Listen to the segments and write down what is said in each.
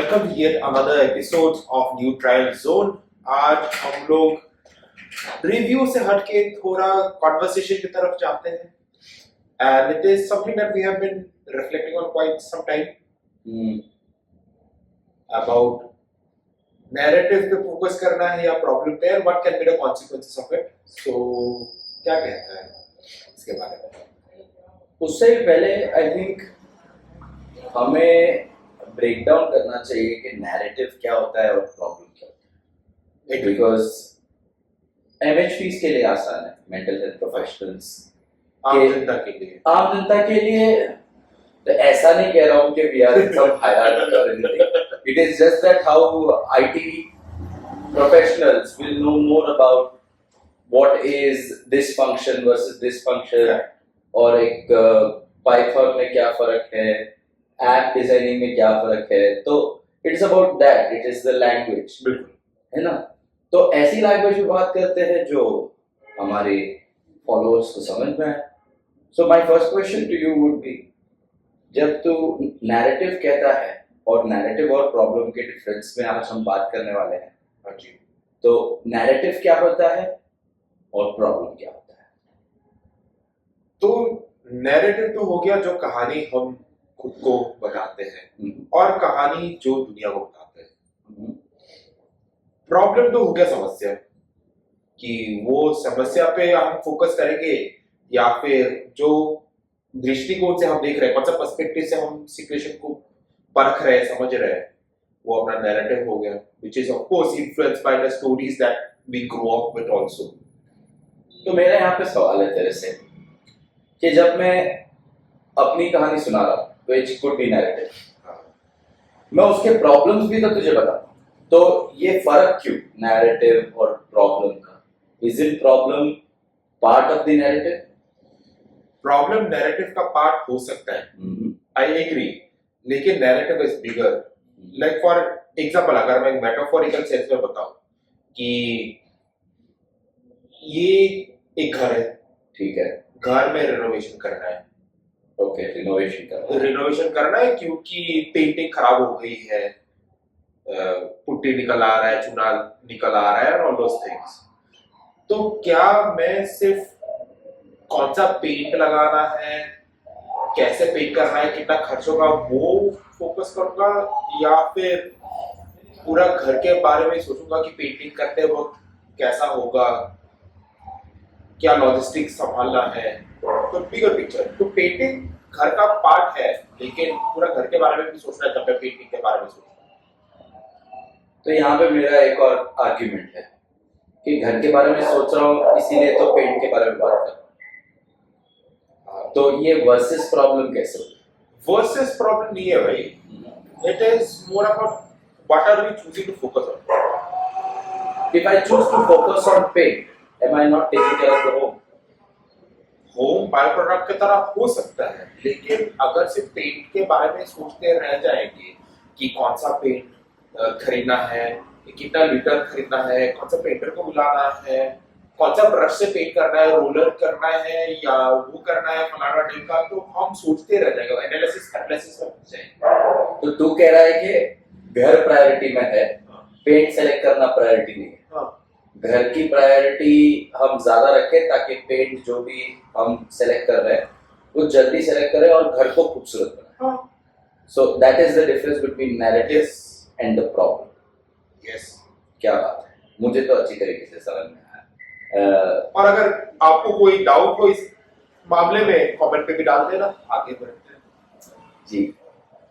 Welcome to yet another episode of New Trial Zone. आज हम लोग रिव्यू से हटके थोड़ा कॉन्वर्सेशन की तरफ जाते हैं, and it is something that we have been reflecting on quite some time about narrative पे फोकस करना है या प्रॉब्लम पे, and what can be the consequences of it. So क्या कहता है इसके बारे में? उससे पहले आई थिंक हमें ब्रेक डाउन करना चाहिए कि नैरेटिव क्या होता है और प्रॉब्लम क्या होता है, बिकॉज एमएचपीज के लिए आसान है, मेंटल हेल्थ प्रोफेशनल्स आम जनता के लिए तो ऐसा नहीं कह रहा हूँ कि वी आर सम हायरार्की और anything, it is just that how IT professionals will know more about what is this function versus this function, और एक पाइथन में क्या फर्क है, ऐप डिजाइनिंग में क्या फर्क है. तो it's about that, it is the language, है ना. तो ऐसी लैंग्वेज में बात करते हैं जो हमारे फॉलोअर्स को समझ में आए. So my first question to you would be, जब तू नैरेटिव कहता है, और नैरेटिव और प्रॉब्लम के डिफरेंस में आज हम बात करने वाले हैं. हाँ जी. तो नैरेटिव क्या होता है और प्रॉब्लम क्या होता है? तो नैरेटिव तो हो गया जो कहानी हम खुद को बताते हैं और कहानी जो दुनिया को बताते हैं. प्रॉब्लम तो हो गया समस्या, कि वो समस्या पे हम फोकस करेंगे या फिर जो दृष्टिकोण से हम देख रहे हैं, कौन सा पर्सपेक्टिव से हम सिचुएशन को परख रहे हैं, समझ रहे हैं, वो अपना नैरेटिव हो गया, which is of course influenced by the stories that we grow up with also. तो मेरा यहाँ पे सवाल है तेरे से कि जब मैं अपनी कहानी सुना रहा हूँ, which could be narrative, मैं उसके प्रॉब्लम्स भी तो तुझे बताऊँ. तो ये फर्क क्यों नैरेटिव और प्रॉब्लम का? Is it problem part of the narrative? Problem narrative का पार्ट हो सकता है, आई एग्री, लेकिन narrative is bigger. Like for example, अगर मैं मेटाफोरिकल सेंस में बताऊं कि ये एक घर है, ठीक है, घर में रिनोवेशन करना है. ओके, रिनोवेशन करना है क्योंकि पेंटिंग खराब हो गई है, पुट्टी निकल आ रहा है, चूना निकल आ रहा है, और ऑल दोस थिंग्स. तो क्या मैं सिर्फ कौन सा पेंट लगाना है, कैसे पेंट करना है, कितना खर्च होगा, वो फोकस करूंगा, या फिर पूरा घर के बारे में सोचूंगा कि पेंटिंग करते वक्त कैसा होगा, क्या लॉजिस्टिक्स संभालना है. तो बिगर पिक्चर, तो पेंटिंग घर का पार्ट है, लेकिन पूरा घर के बारे में भी सोचना है जब मैं पेंटिंग के बारे में सोचूंगा. तो यहाँ पे मेरा एक और आर्ग्यूमेंट है कि घर के बारे में सोच रहा हूँ, इसीलिए तो पेंट के बारे में बात कर रहा हूँ. तो ये वर्सेस प्रॉब्लम कैसे होगी? वर्सेस प्रॉब्लम नहीं है भाई, it is more about what are we choosing to focus on. If I choose to focus on paint, am I not taking care of the home? Home by product की तरह हो सकता है, लेकिन अगर सिर्फ पेंट के बारे में सोचते रह जाएंगे कि कौन सा पेंट खरीदना है, कितना लीटर खरीदना है, कौन सा पेंटर को बुलाना है, कौन सा ब्रश से पेंट करना है, रोलर करना है या वो करना है, फलाना ढिमका, तो हम सोचते रह जाएंगे, एनालिसिस में फंस जाएंगे. तो तू कह रहा है कि घर प्रायोरिटी में है, पेंट सेलेक्ट करना प्रायोरिटी नहीं है. घर की प्रायोरिटी हम ज्यादा रखें ताकि पेंट जो भी हम सेलेक्ट कर रहे हैं वो जल्दी सेलेक्ट करें और घर को खूबसूरत बनाए. So that is the difference between narrative and the problem. Yes, क्या बात है, मुझे तो अच्छी तरीके से समझ में आया. और अगर आपको कोई डाउट हो इस मामले में, कमेंट पे भी डाल देना, आगे बढ़ते हैं. जी,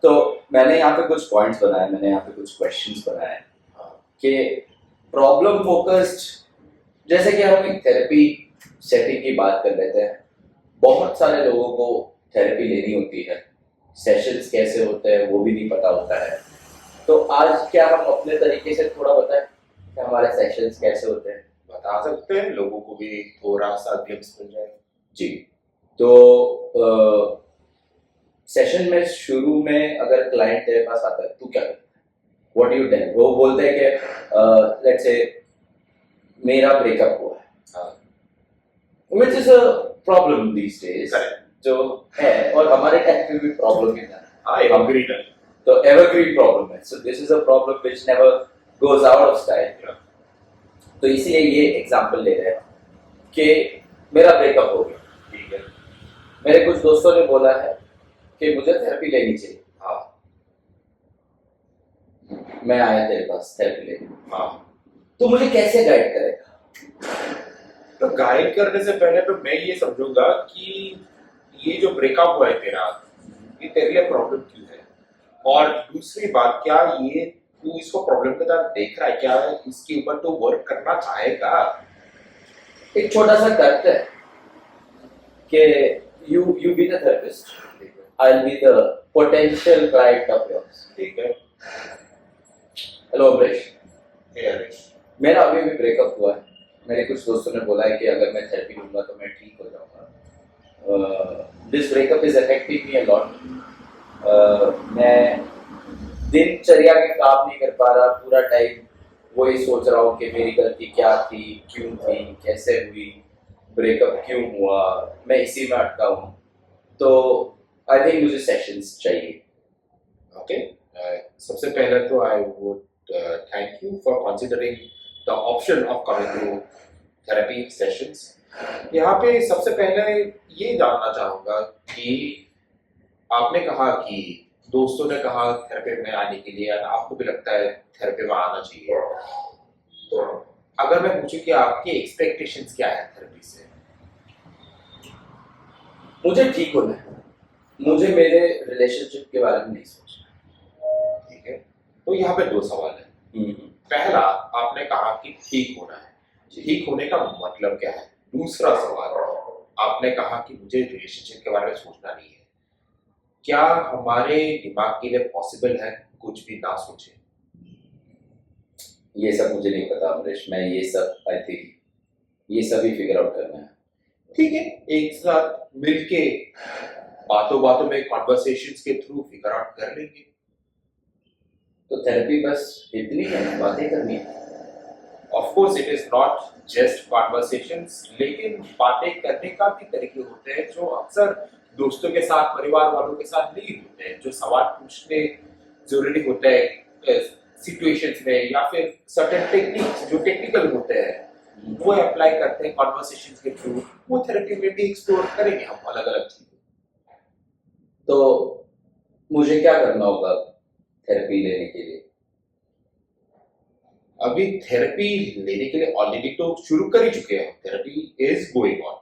तो मैंने यहाँ पे कुछ पॉइंट्स बनाए, मैंने यहाँ पे कुछ क्वेश्चंस बनाए कि प्रॉब्लम फोकस्ड, जैसे कि हम एक थेरेपी सेटिंग की बात कर लेते हैं, बहुत सारे लोगों को थेरेपी लेनी होती है, सेशंस कैसे होते हैं वो भी नहीं पता होता है. तो आज क्या हम अपने तरीके से थोड़ा बताएं कि हमारे सेशंस कैसे होते हैं? बता सकते हैं, लोगों को भी थोड़ा सा ग्लिम्स मिल जाए. जी, तो सेशन में शुरू में अगर क्लाइंट तेरे पास आता है, तू क्या करता है? What do you tell? वो बोलते हैं कि let's say मेरा ब्रेकअप हुआ है, which is a problem these days. Correct. जो है, और हमारे टाइम पे भी प्रॉब्लम ही था. I agree. तो एवरग्रीन प्रॉब्लम है. So this is a problem which never goes out of style. तो इसीलिए ये एग्जांपल ले रहे हैं कि मेरा ब्रेकअप हो गया. ठीक है. मेरे कुछ दोस्तों ने बोला है कि मुझे थेरेपी लेनी चाहिए. हाँ. मैं आया तेरे पास थेरेपी लेने. हाँ. तो मुझे कैसे गाइड करेगा? तो गाइड करने से पहले तो मैं ये समझूंगा कि ये जो ब्रेकअप हुआ है तेरा, ये तेरे लिए प्रॉब्लम क्यों है, और दूसरी बात, क्या ये तू इसको प्रॉब्लम के साथ देख रहा है, क्या इसके ऊपर तो वर्क करना चाहेगा? एक छोटा सा तर्क है कि you be the therapist, I'll be the potential client of yours. ठीक है. हेलो अमरीश. हे हरीश. मेरा अभी भी ब्रेकअप हुआ है. मेरे कुछ दोस्तों ने बोला है कि अगर मैं थेरेपी लूंगा तो मैं ठीक हो जाऊंगा. This breakup is affecting me a lot. मैं दिनचर्या में काम नहीं कर पा रहा. पूरा टाइम वही सोच रहा हूँ कि मेरी गलती क्या थी, क्यों थी, कैसे हुई, ब्रेकअप क्यों हुआ. मैं इसी में अटका हूँ. तो आई थिंक मुझे सेशंस चाहिए. ओके. सबसे पहले तो I would thank you for considering the option of coming to therapy sessions. यहाँ पे सबसे पहले ये जानना चाहूँगा कि आपने कहा कि दोस्तों ने कहा थेरेपी में आने के लिए, और आपको भी लगता है थेरेपी में आना चाहिए. तो अगर मैं पूछूं कि आपकी एक्सपेक्टेशंस क्या है थेरेपी से? मुझे ठीक होना है. मुझे मेरे रिलेशनशिप के बारे में नहीं सोचना. ठीक है. तो यहाँ पे दो सवाल है. पहला, आपने कहा कि ठीक होना है. ठीक होने का मतलब क्या है? दूसरा सवाल, आपने कहा कि मुझे रिलेशनशिप के बारे में सोचना नहीं है. क्या हमारे दिमाग के लिए पॉसिबल है कुछ भी ना सोचे? ये सब मुझे नहीं पता अमरीश. मैं ये सब आई थिंक ये सभी फिगर आउट करना है. ठीक है. एक साथ मिलके बातों बातों में कॉन्वर्सेशंस के थ्रू फिगर आउट कर लेंगे. तो थेरेपी बस इतनी है, बातें करनी है. Of course it is not just conversations, लेकिन बातें करने का भी तरीके होते हैं जो अक्सर दोस्तों के साथ, परिवार वालों के साथ नहीं होते हैं. जो सवाल पूछने जरूरी होते हैं सिचुएशंस में, या फिर सर्टेन टेक्निक्स जो टेक्निकल होते हैं वो अप्लाई करते हैं कॉन्वर्सेशंस के थ्रू. वो थेरेपी में भी एक्सप्लोर करेंगे हम अलग अलग चीजें. तो मुझे क्या करना होगा थेरेपी लेने के लिए? अभी थेरेपी लेने के लिए ऑलरेडी तो शुरू कर ही चुके हैं. Therapy is going on.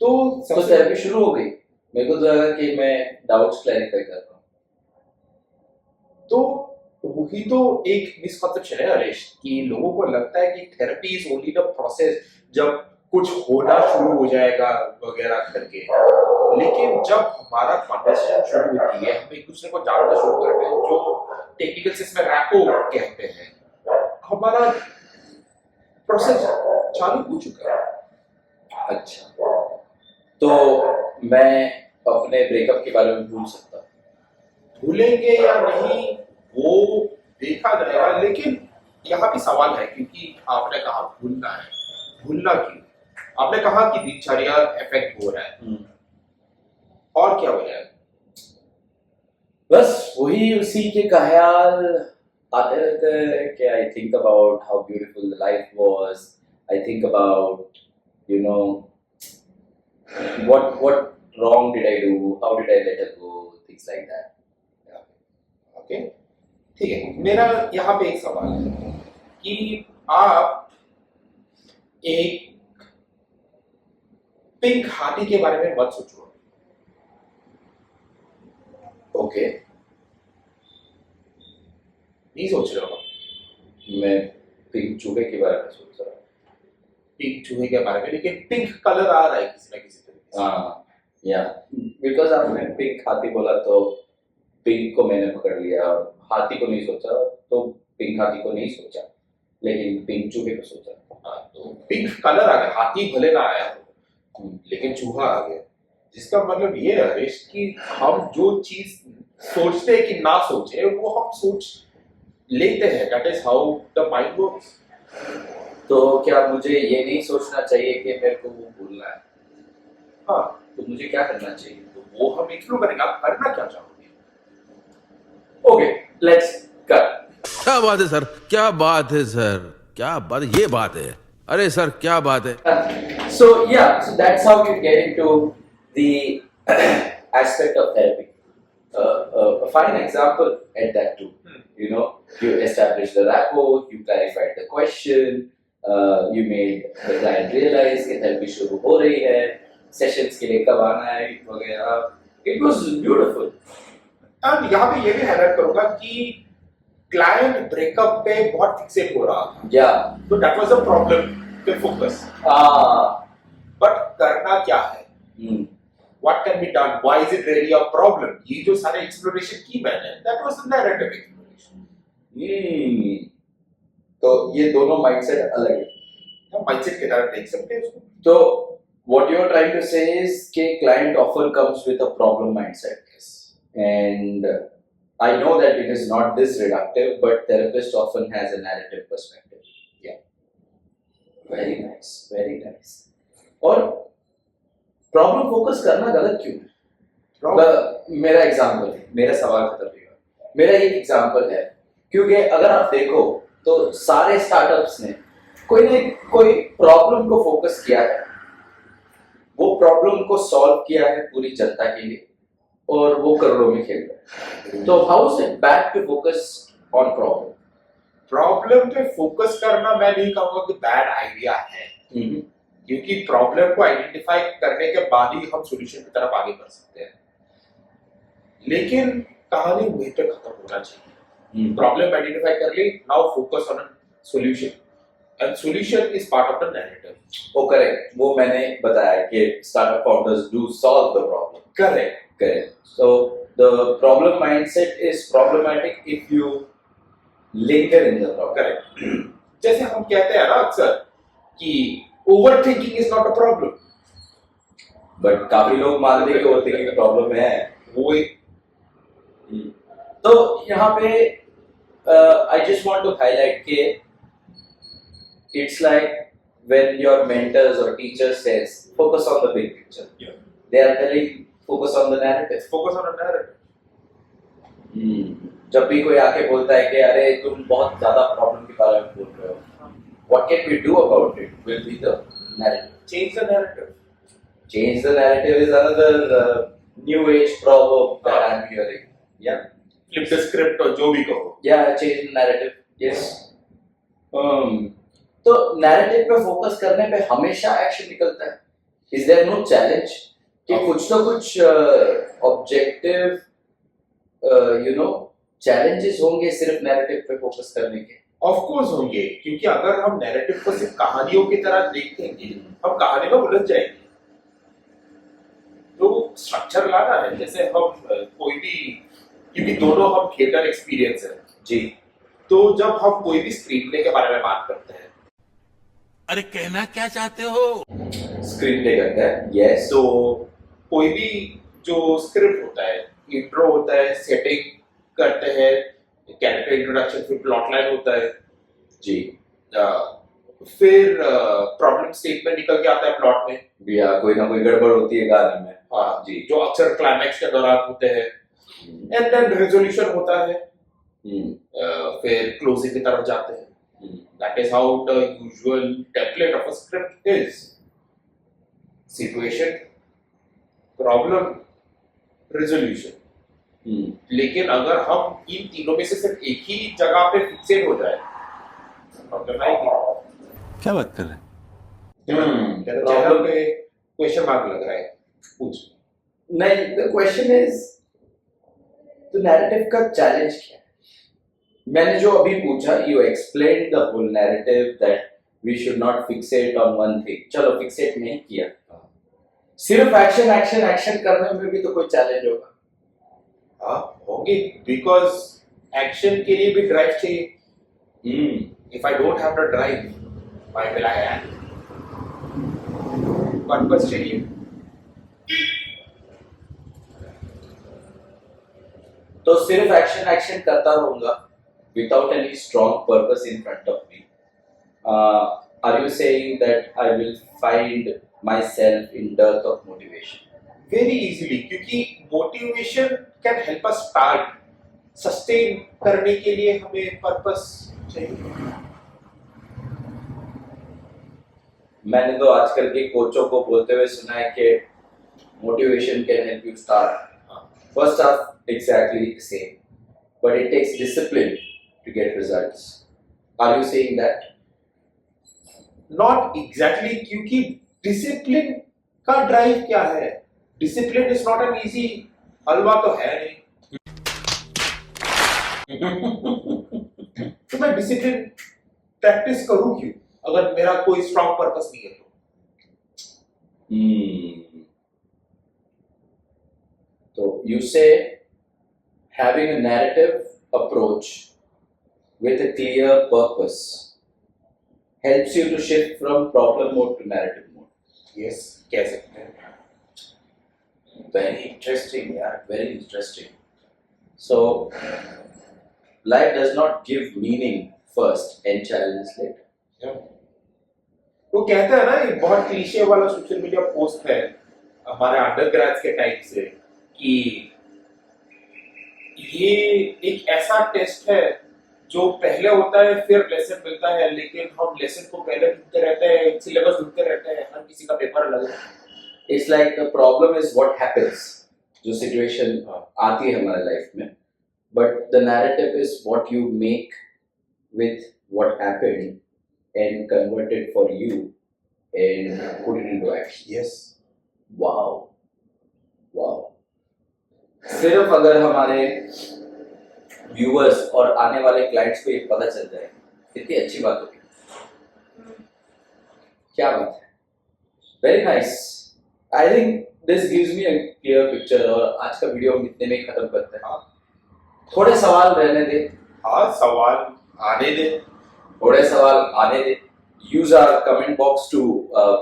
तो थेरेपी शुरू हो गई. मेरे को तो लगा कि मैं डाउट्स क्लैरिफाई कर रहा हूँ. तो वही तो एक मिसकंसेप्शन है हरीश, कि लोगों को लगता है कि therapy is only the process जब कुछ होना शुरू हो जाएगा वगैरह करके. लेकिन जब हमारा कन्वर्सेशन शुरू होती है, हम एक दूसरे को जानना शुरू करते हैं, जो टेक्निकल से इसमें रैपो कहते हैं, हमारा प्रोसेस चालू हो चुका है. अच्छा, तो मैं अपने ब्रेकअप के बारे में भूल सकता हूँ? भूलेंगे या नहीं वो देखा जाएगा. लेकिन यहाँ भी सवाल है, क्योंकि आपने कहा भूलना है. भूलना क्यों? आपने कहा कि दिनचर्या इफेक्ट हो रहा है, और क्या वजह है? बस वही उसी के ख्याल आते रहते हैं कि I think about how beautiful the life was. I think about you know what wrong did I do, how did I let her go, things like that. Okay. ठीक है. मेरा यहाँ पे एक सवाल है कि आप एक पिंक हाथी के बारे में मत सोचो. ओके. नहीं सोच रहे हो? मैं पिंक चूहे के बारे में सोच रहा हूँ. पिंक चूहे के बारे में, लेकिन पिंक कलर आ रहा है किसी ना किसी तरीके से. हाँ, या बिकॉज आपने पिंक हाथी बोला तो पिंक को मैंने पकड़ लिया. हाथी को नहीं सोचा, तो पिंक हाथी को नहीं सोचा, लेकिन पिंक चूहे को सोचा. हाँ, तो पिंक कलर आ गया. हाथी भले ना आया हो, लेकिन चूहा आ गया. जिसका मतलब ये है हरीश कि हम जो चीज सोचते हैं कि ना सोचे, वो हम सोच लेते हैं. That is how the mind works. तो क्या मुझे ये नहीं सोचना चाहिए कि मेरे को वो भूलना है? हाँ, तो मुझे क्या करना चाहिए? तो वो हम एक्सप्लोर करेंगे. आप करना क्या चाहोगे? Okay, let's cut. क्या बात है सर, क्या बात है सर, क्या बात है, ये बात है, अरे सर क्या बात है. So yeah, so that's how you get into the aspect of therapy. A fine example at that too. You know, you established the rapport, you clarified the question, you made the client realize कि therapy शुरू हो रही है, sessions के लिए कब आना है वगैरह. It was beautiful. और यहाँ पे ये भी हाईलाइट करूंगा कि क्लाइंट ब्रेकअप पे बहुत फिक्सेट हो रहा था, Yeah. तो that was a problem to focus. But करना क्या है, Hmm. What can be done, why is it really a problem, ये जो सारे एक्सप्लोरेशन की मैंने, that was the narrative exploration. Hmm. तो ये दोनों माइंडसेट अलग है. हम माइंडसेट के तरह देख सकते हैं उसको. So what you're trying to say is कि client often comes with a problem mindset. And I know that it is not this reductive, but therapist often has a narrative perspective. Yeah. Very nice, very nice. और problem focus करना गलत क्यों है? मेरा example है, मेरा सवाल खत्म होगा. मेरा एक एग्जाम्पल है, क्योंकि अगर आप देखो तो सारे स्टार्टअप्स ने कोई ना कोई प्रॉब्लम को फोकस किया है, वो प्रॉब्लम को सॉल्व किया है पूरी जनता के लिए, और वो करोड़ों में खेल रहा है. तो how is it bad to focus on problem? Problem पे फोकस करना मैं नहीं कहूंगा कि बैड आइडिया है, क्योंकि प्रॉब्लम को आइडेंटिफाई करने के बाद ही हम सॉल्यूशन की तरफ आगे बढ़ सकते हैं. लेकिन कहानी वहीं पे खत्म होना चाहिए. प्रॉब्लम आइडेंटिफाई कर ली, now focus on a solution, and solution is part of the narrative. वो करेक्ट, वो मैंने बताया कि startup founders do solve the problem. Correct. Correct. So the problem mindset is problematic if you linger in the problem. Correct. जैसे हम कहते हैं ना अक्सर कि over thinking is not a problem, But काफी लोग मानते हैं कि overthinking प्रॉब्लम है. वो एक तो यहाँ पे I just want to highlight कि it's like when your mentors or teacher says focus on the big picture. Yeah. They are telling focus on the narrative. Focus on a narrative. जब भी कोई आके बोलता है कि अरे तुम बहुत ज्यादा प्रॉब्लम के बारे में बोल रहे हो, what can we do about it will be the narrative. Change the narrative. Change the narrative is another new age proverb that I'm hearing. Yeah. Flip the script और जो भी कहो. Yeah, change the narrative. Yes. तो narrative पे focus करने पे हमेशा action निकलता है. Is there no challenge? कि कुछ तो कुछ ऑब्जेक्टिव यू नो चैलेंजेस होंगे सिर्फ नैरेटिव पे फोकस करने के. ऑफ कोर्स होंगे, क्योंकि अगर हम नैरेटिव को सिर्फ कहानियों की तरह देखेंगे, हम कहानी में उलझ जाएंगे. तो स्ट्रक्चर लाना है. जैसे हम कोई भी, क्योंकि दोनों हम थिएटर एक्सपीरियंस है जी, तो जब हम कोई भी स्क्रीन प्ले के बारे में बात करते हैं, अरे कहना क्या चाहते हो? स्क्रीन प्ले करता है. यस. तो कोई भी जो स्क्रिप्ट होता है, इंट्रो होता है, सेटिंग करते हैं, कैरेक्टर इंट्रोडक्शन, फिर प्लॉट लाइन होता है जी. फिर प्रॉब्लम स्टेटमेंट निकल के आता है प्लॉट में, या कोई ना कोई गड़बड़ होती है गाने में. हाँ जी. जो अक्सर क्लाइमैक्स के दौरान होते हैं, एंड देन रेजोल्यूशन होता है, फिर क्लोजिंग की तरफ जाते हैं. That is how the usual template of a script is. Situation, problem, resolution. लेकिन अगर हम इन तीनों में से सिर्फ एक ही जगह पे फिक्सेट हो जाए, प्रॉब्लम आएगी. क्या बात कर रहे हैं? तेरे चेहरे पे क्वेश्चन मार्क लग रहा है. पूछ. नहीं, द क्वेश्चन इज तो नैरेटिव का चैलेंज क्या है? मैंने जो अभी पूछा, you explain the whole narrative that we should not fixate on one thing. चलो फिक्सेट नहीं किया, सिर्फ एक्शन एक्शन एक्शन करने में भी तो कोई चैलेंज होगा. हाँ होंगे, बिकॉज एक्शन के लिए भी ड्राइव चाहिए. If I don't have the drive, why will I act? Purpose चाहिए. तो सिर्फ एक्शन एक्शन करता रहूंगा without any strong purpose in front of me. Are you saying that I will find myself in dearth of motivation? Very easily, क्योंकि motivation can help us start sustain करने के लिए हमें पर्पस चाहिए। मैंने तो आजकल के कोचों को बोलते हुए सुना है कि motivation can help you start first half exactly same but it takes discipline to get results. Are you saying that? Not exactly, क्योंकि डिसिप्लिन का ड्राइव क्या है? Discipline is not an easy, हलवा तो है नहीं। तो मैं डिसिप्लिन प्रैक्टिस करूं क्यों अगर मेरा कोई स्ट्रॉन्ग पर्पस नहीं है तो? तो you say having a narrative approach with a clear purpose helps you to shift from problem mode to narrative mode. Yes, कह सकते हैं। Very interesting, yeah, very interesting. So, life does not give meaning first and challenges later. वो कहता है ना, ये बहुत cliché वाला सोशल मीडिया पोस्ट है हमारे अंडरग्रेड के टाइम से कि ये एक ऐसा टेस्ट है जो पहले होता है फिर लेसन मिलता है, लेकिन हम लेसन को पहले ढूंढते रहते हैं, सिलेबस ढूंढते रहते हैं, हर किसी का पेपर अलग है। It's like the problem is what happens, जो situation आती है हमारे लाइफ में, but the narrative is what you make with what happened and convert it for you and put it into action. Yes, Wow, wow. सिर्फ अगर हमारे viewers और आने वाले क्लाइंट्स को ये पता चल जाए कितनी अच्छी बात होगी। क्या बात है, very nice. I think this gives me a clear picture और आज का वीडियो हम इतने में ही खत्म करते हैं। थोड़े सवाल रहने दे। हाँ, सवाल आने दे, थोड़े सवाल आने दे। Use our comment box to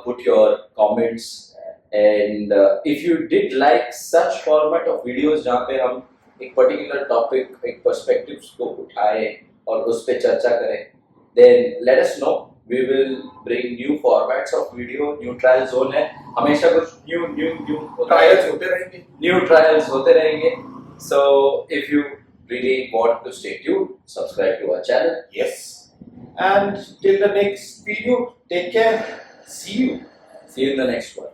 put your comments and if you did like such format of videos जहाँ पे हम एक particular topic, एक perspectives को उठाए और उस पे चर्चा करें, then let us know. We will bring new formats of video. New trial zone है, हमेशा कुछ new ट्रायल्स होते रहेंगे। new trials होते रहेंगे. So if you really want to stay tuned, subscribe to our channel. Yes. And till the next video, take care. See you. See you in the next one.